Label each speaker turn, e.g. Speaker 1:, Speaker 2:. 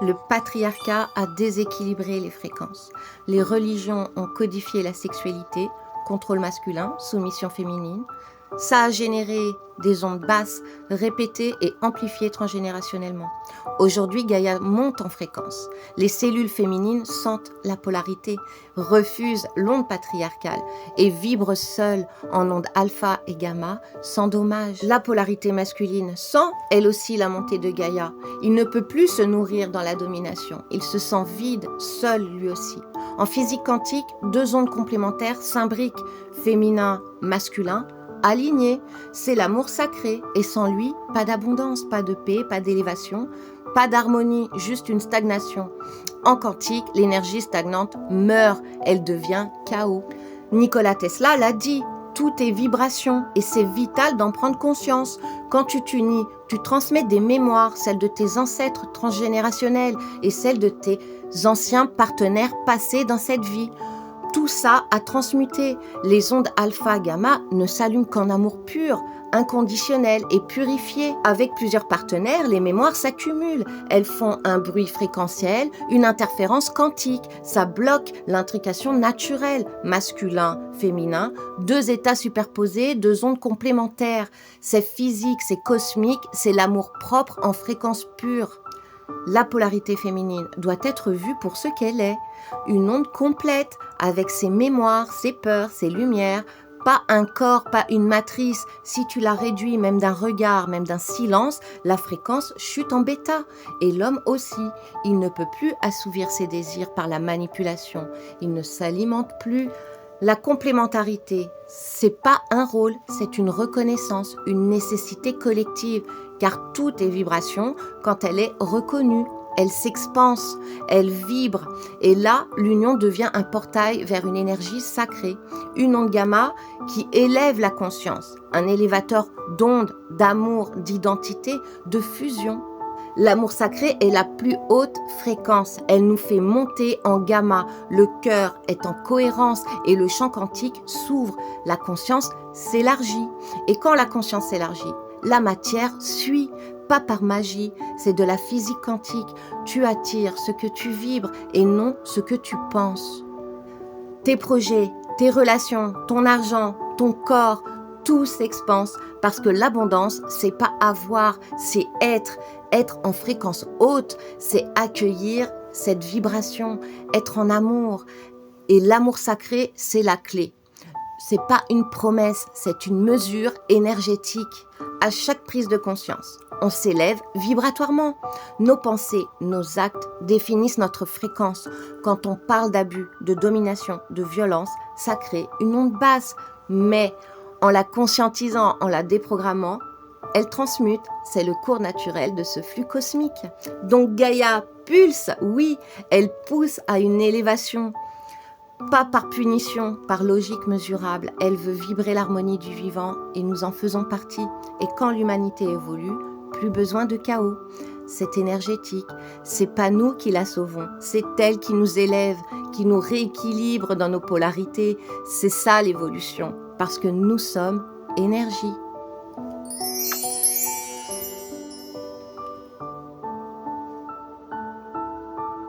Speaker 1: Le patriarcat a déséquilibré les fréquences. Les religions ont codifié la sexualité, contrôle masculin, soumission féminine. Ça a généré des ondes basses, répétées et amplifiées transgénérationnellement. Aujourd'hui, Gaïa monte en fréquence. Les cellules féminines sentent la polarité, refusent l'onde patriarcale et vibrent seules en ondes alpha et gamma, sans dommage. La polarité masculine sent, elle aussi, la montée de Gaïa. Il ne peut plus se nourrir dans la domination. Il se sent vide, seul lui aussi. En physique quantique, deux ondes complémentaires s'imbriquent, féminin, masculin, aligné, c'est l'amour sacré et sans lui, pas d'abondance, pas de paix, pas d'élévation, pas d'harmonie, juste une stagnation. En quantique, l'énergie stagnante meurt, elle devient chaos. Nikola Tesla l'a dit, tout est vibration et c'est vital d'en prendre conscience. Quand tu t'unis, tu transmets des mémoires, celles de tes ancêtres transgénérationnels et celles de tes anciens partenaires passés dans cette vie. Tout ça a transmuté. Les ondes alpha-gamma ne s'allument qu'en amour pur, inconditionnel et purifié. Avec plusieurs partenaires, les mémoires s'accumulent. Elles font un bruit fréquentiel, une interférence quantique. Ça bloque l'intrication naturelle, masculin, féminin, deux états superposés, deux ondes complémentaires. C'est physique, c'est cosmique, c'est l'amour propre en fréquence pure. La polarité féminine doit être vue pour ce qu'elle est, une onde complète avec ses mémoires, ses peurs, ses lumières, pas un corps, pas une matrice. Si tu la réduis même d'un regard, même d'un silence, la fréquence chute en bêta. Et l'homme aussi, il ne peut plus assouvir ses désirs par la manipulation, il ne s'alimente plus. La complémentarité, c'est pas un rôle, c'est une reconnaissance, une nécessité collective, car tout est vibration quand elle est reconnue. Elle s'expanse, elle vibre, et là, l'union devient un portail vers une énergie sacrée, une onde gamma qui élève la conscience, un élévateur d'ondes, d'amour, d'identité, de fusion. L'amour sacré est la plus haute fréquence. Elle nous fait monter en gamma. Le cœur est en cohérence et le champ quantique s'ouvre. La conscience s'élargit. Et quand la conscience s'élargit, la matière suit. Pas par magie, c'est de la physique quantique. Tu attires ce que tu vibres et non ce que tu penses. Tes projets, tes relations, ton argent, ton corps, tout s'expanse parce que l'abondance, c'est pas avoir, c'est être. Être en fréquence haute, c'est accueillir cette vibration, être en amour. Et l'amour sacré, c'est la clé. C'est pas une promesse, c'est une mesure énergétique. À chaque prise de conscience, on s'élève vibratoirement. Nos pensées, nos actes définissent notre fréquence. Quand on parle d'abus, de domination, de violence, ça crée une onde basse. Mais en la conscientisant, en la déprogrammant, elle transmute, c'est le cours naturel de ce flux cosmique. Donc Gaïa pulse, oui, elle pousse à une élévation. Pas par punition, par logique mesurable. Elle veut vibrer l'harmonie du vivant et nous en faisons partie. Et quand l'humanité évolue, plus besoin de chaos. C'est énergétique. C'est pas nous qui la sauvons. C'est elle qui nous élève, qui nous rééquilibre dans nos polarités. C'est ça l'évolution. Parce que nous sommes énergie.